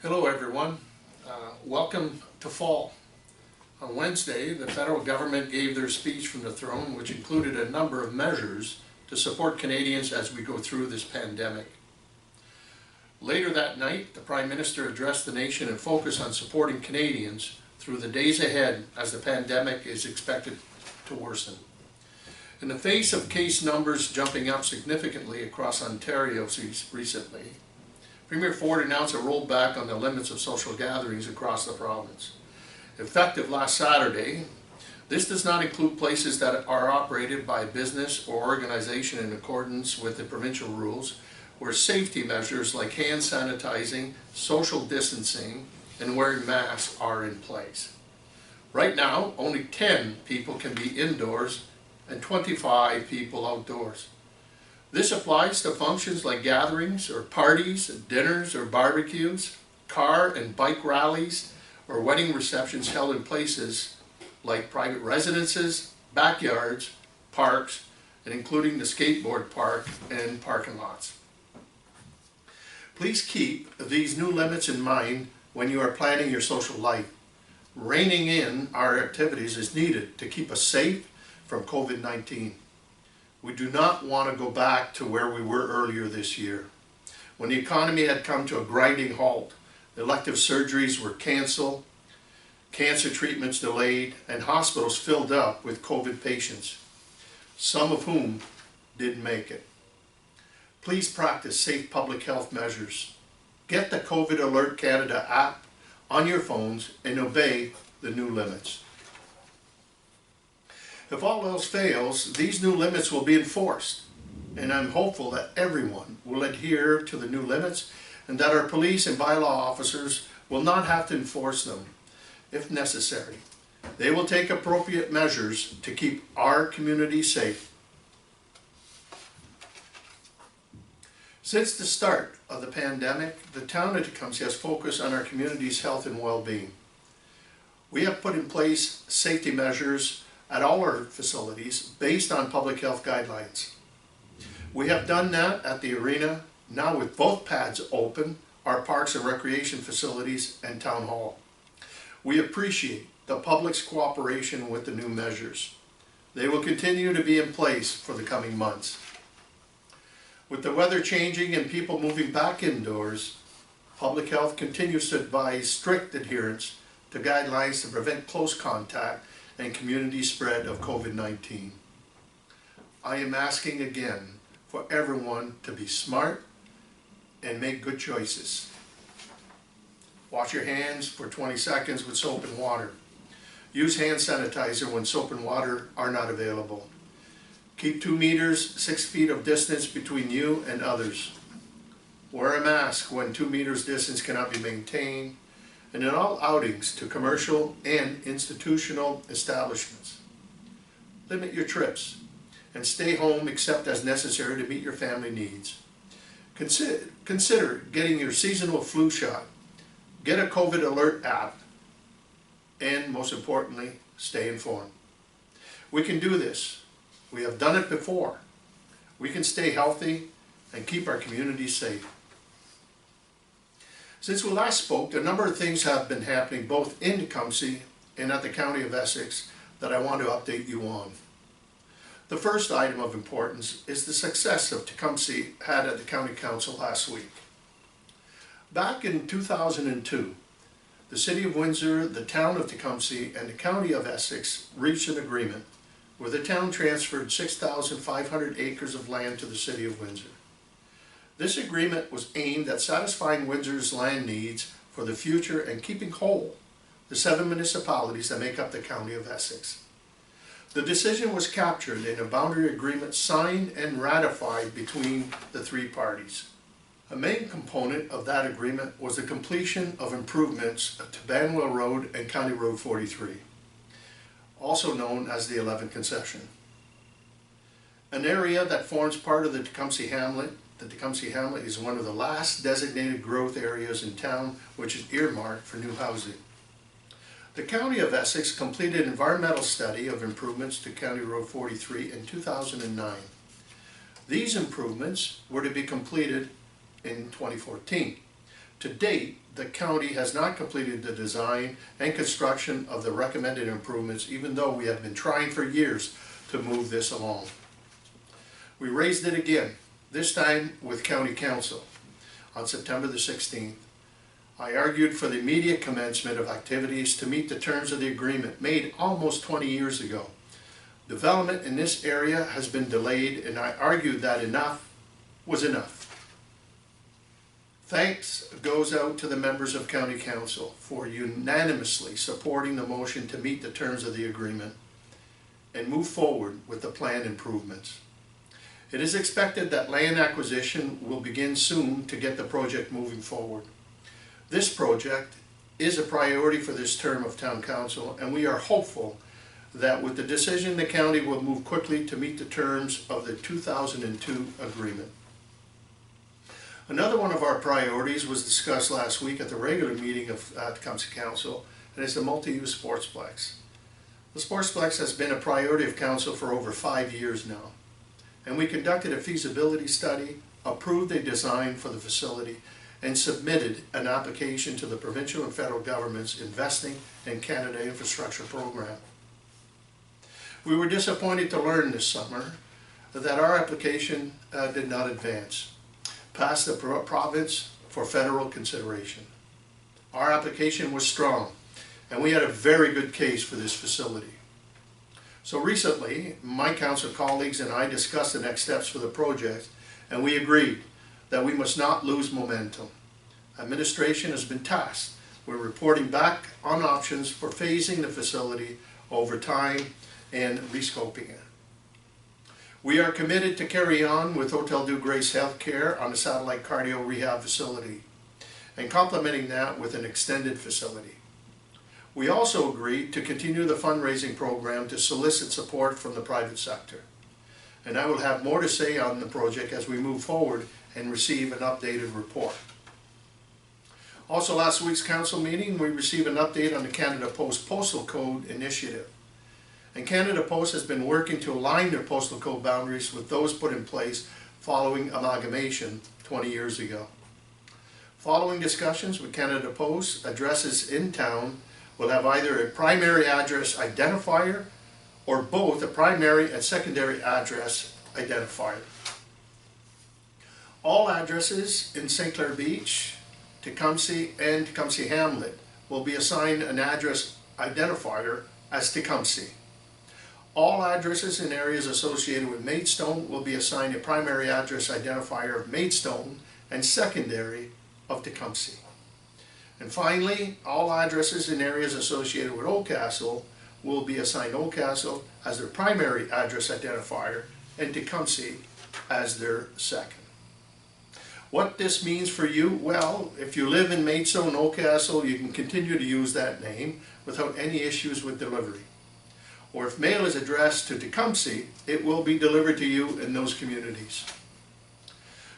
Hello everyone. Welcome to fall. On Wednesday, the federal government gave their speech from the throne, which included a number of measures to support Canadians as we go through this pandemic. Later that night, the Prime Minister addressed the nation and focused on supporting Canadians through the days ahead as the pandemic is expected to worsen. In the face of case numbers jumping up significantly across Ontario recently, Premier Ford announced a rollback on the limits of social gatherings across the province. Effective last Saturday, this does not include places that are operated by a business or organization in accordance with the provincial rules, where safety measures like hand sanitizing, social distancing, and wearing masks are in place. Right now, only 10 people can be indoors and 25 people outdoors. This applies to functions like gatherings or parties, dinners or barbecues, car and bike rallies, or wedding receptions held in places like private residences, backyards, parks, and including the skateboard park and parking lots. Please keep these new limits in mind when you are planning your social life. Reining in our activities is needed to keep us safe from COVID-19. We do not want to go back to where we were earlier this year, when the economy had come to a grinding halt, elective surgeries were canceled, cancer treatments delayed, and hospitals filled up with COVID patients, some of whom didn't make it. Please practice safe public health measures. Get the COVID Alert Canada app on your phones and obey the new limits. If all else fails, these new limits will be enforced, and I'm hopeful that everyone will adhere to the new limits and that our police and bylaw officers will not have to enforce them if necessary. They will take appropriate measures to keep our community safe. Since the start of the pandemic, the town of Tecumseh has focused on our community's health and well-being. We have put in place safety measures at all our facilities based on public health guidelines. We have done that at the arena, now with both pads open, our parks and recreation facilities, and town hall. We appreciate the public's cooperation with the new measures. They will continue to be in place for the coming months. With the weather changing and people moving back indoors, public health continues to advise strict adherence to guidelines to prevent close contact and community spread of COVID-19. I am asking again for everyone to be smart and make good choices. Wash your hands for 20 seconds with soap and water. Use hand sanitizer when soap and water are not available. Keep 2 meters, 6 feet of distance between you and others. Wear a mask when 2 meters distance cannot be maintained, and in all outings to commercial and institutional establishments. Limit your trips and stay home except as necessary to meet your family needs. Consider getting your seasonal flu shot. Get a COVID Alert app, and most importantly, stay informed. We can do this. We have done it before. We can stay healthy and keep our community safe. Since we last spoke, a number of things have been happening both in Tecumseh and at the County of Essex that I want to update you on. The first item of importance is the success of Tecumseh had at the County Council last week. Back in 2002, the City of Windsor, the Town of Tecumseh, and the County of Essex reached an agreement where the town transferred 6,500 acres of land to the City of Windsor. This agreement was aimed at satisfying Windsor's land needs for the future and keeping whole the 7 municipalities that make up the County of Essex. The decision was captured in a boundary agreement signed and ratified between the 3 parties. A main component of that agreement was the completion of improvements to Banwell Road and County Road 43, also known as the 11th concession. An area that forms part of the Tecumseh Hamlet. The Tecumseh Hamlet is one of the last designated growth areas in town which is earmarked for new housing. The County of Essex completed an environmental study of improvements to County Road 43 in 2009. These improvements were to be completed in 2014. To date, the county has not completed the design and construction of the recommended improvements, even though we have been trying for years to move this along. We raised it again, this time with County Council on September the 16th. I argued for the immediate commencement of activities to meet the terms of the agreement made almost 20 years ago. Development in this area has been delayed, and I argued that enough was enough. Thanks goes out to the members of County Council for unanimously supporting the motion to meet the terms of the agreement and move forward with the planned improvements. It is expected that land acquisition will begin soon to get the project moving forward. This project is a priority for this term of Town Council, and we are hopeful that with the decision, the county will move quickly to meet the terms of the 2002 agreement. Another one of our priorities was discussed last week at the regular meeting of Tecumseh Council, and it's the multi-use Sportsplex. The Sportsplex has been a priority of Council for over 5 years now, and we conducted a feasibility study, approved a design for the facility, and submitted an application to the provincial and federal government's Investing in Canada Infrastructure Program. We were disappointed to learn this summer that our application did not advance past the province for federal consideration. Our application was strong, and we had a very good case for this facility. So recently, my council colleagues and I discussed the next steps for the project, and we agreed that we must not lose momentum. Administration has been tasked with reporting back on options for phasing the facility over time and rescoping it. We are committed to carry on with Hotel Dieu Grace Healthcare on the satellite cardio rehab facility and complementing that with an extended facility. We also agreed to continue the fundraising program to solicit support from the private sector. And I will have more to say on the project as we move forward and receive an updated report. Also, last week's council meeting, we received an update on the Canada Post Postal Code initiative. And Canada Post has been working to align their postal code boundaries with those put in place following amalgamation 20 years ago. Following discussions with Canada Post, addresses in town will have either a primary address identifier or both a primary and secondary address identifier. All addresses in St. Clair Beach, Tecumseh, and Tecumseh Hamlet will be assigned an address identifier as Tecumseh. All addresses in areas associated with Maidstone will be assigned a primary address identifier of Maidstone and secondary of Tecumseh. And finally, all addresses in areas associated with Oldcastle will be assigned Oldcastle as their primary address identifier and Tecumseh as their second. What this means for you, well, if you live in Maidstone, Oldcastle, you can continue to use that name without any issues with delivery. Or if mail is addressed to Tecumseh, it will be delivered to you in those communities.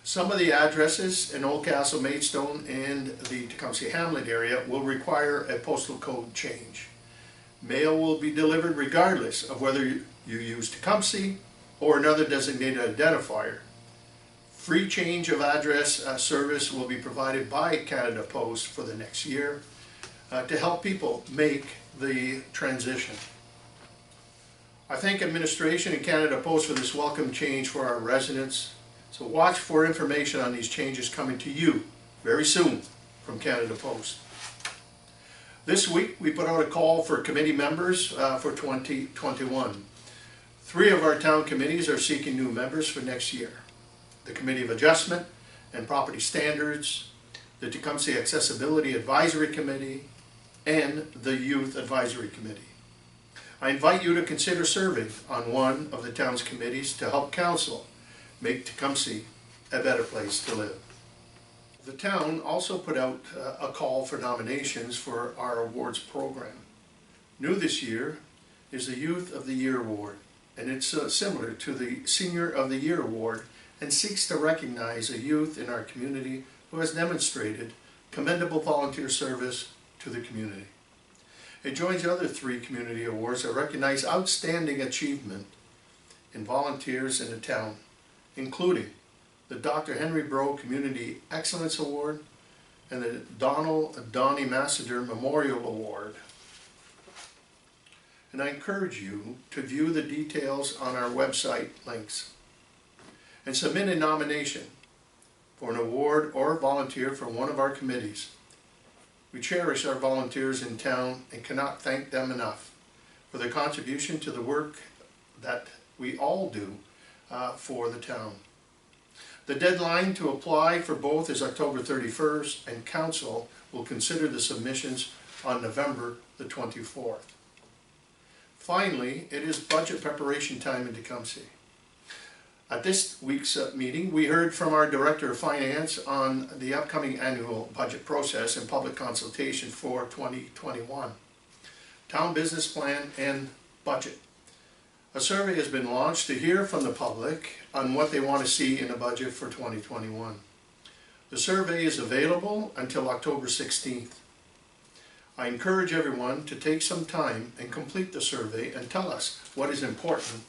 Some of the addresses in Oldcastle, Maidstone, and the Tecumseh Hamlet area will require a postal code change. Mail will be delivered regardless of whether you use Tecumseh or another designated identifier. Free change of address service will be provided by Canada Post for the next year to help people make the transition. I thank administration and Canada Post for this welcome change for our residents. So watch for information on these changes coming to you very soon from Canada Post. This week we put out a call for committee members for 2021. 3 of our town committees are seeking new members for next year. The Committee of Adjustment and Property Standards, the Tecumseh Accessibility Advisory Committee, and the Youth Advisory Committee. I invite you to consider serving on one of the town's committees to help council make Tecumseh a better place to live. The town also put out a call for nominations for our awards program. New this year is the Youth of the Year Award, and it's similar to the Senior of the Year Award and seeks to recognize a youth in our community who has demonstrated commendable volunteer service to the community. It joins the other 3 community awards that recognize outstanding achievement in volunteers in the town, including the Dr. Henry Breaux Community Excellence Award and the Donnie Massader Memorial Award. And I encourage you to view the details on our website links and submit a nomination for an award or volunteer for one of our committees. We cherish our volunteers in town and cannot thank them enough for their contribution to the work that we all do for the town. The deadline to apply for both is October 31st, and council will consider the submissions on November the 24th. Finally, it is budget preparation time in Tecumseh. At this week's meeting, we heard from our Director of Finance on the upcoming annual budget process and public consultation for 2021, town business plan and budget. A survey has been launched to hear from the public on what they want to see in the budget for 2021. The survey is available until October 16th. I encourage everyone to take some time and complete the survey and tell us what is important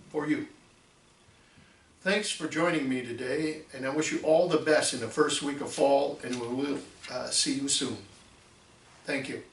for you. Thanks for joining me today, and I wish you all the best in the first week of fall, and we will see you soon. Thank you.